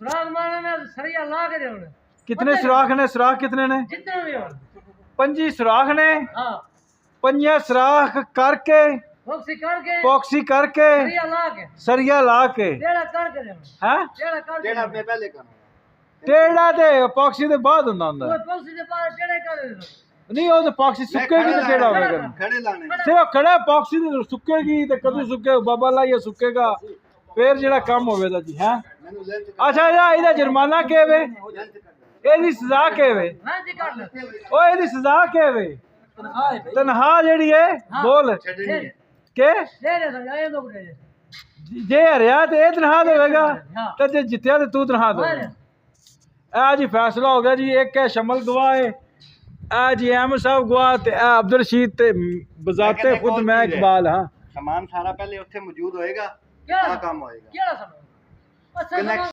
सुराख मारने में सरिया ला के देना। कितने सुराख ने? सुराख कितने ने? जितने भी हो। 5 सुराख ने। हाँ 5 सुराख करके पॉक्सी करके सरिया ला के हैं टेढ़ा में पहले करना। टेढ़ा ते पॉक्सी दे बाद हुंदा हुंदा वो पॉक्सी दे बाद टेढ़े कर नहीं वो तो पॉक्सी सुक्केगी तो टेढ़ा होगा खड़े लाने सिर्फ खड़ा पॉक्सी ते सुक्केगी ते कदू सुक्के बाबा लाइए सुक्केगा फिर जेड़ा काम होवेगा जी हैं। अच्छा यार इहदा जुर्माना के वे? एदी सजा के वे? हां जी कर ले ओ एदी सजा के वे? तनख्वाह जेड़ी है बोल के दे दे संगा ये लोग दे जे हरिया ते ए तनख्वाह देवेगा ते जे जितया ते तू तनख्वाह दे। ए जी फैसला हो गया जी। एक है शमल गवाह है, ए जी अहमद साहब गवाह ते ए अब्दुल रशीद ते बजाते खुद मैं इकबाल। हाँ सामान सारा पहले उत्थे मौजूद होएगा, क्या काम होएगा। क्या सामान अच्छा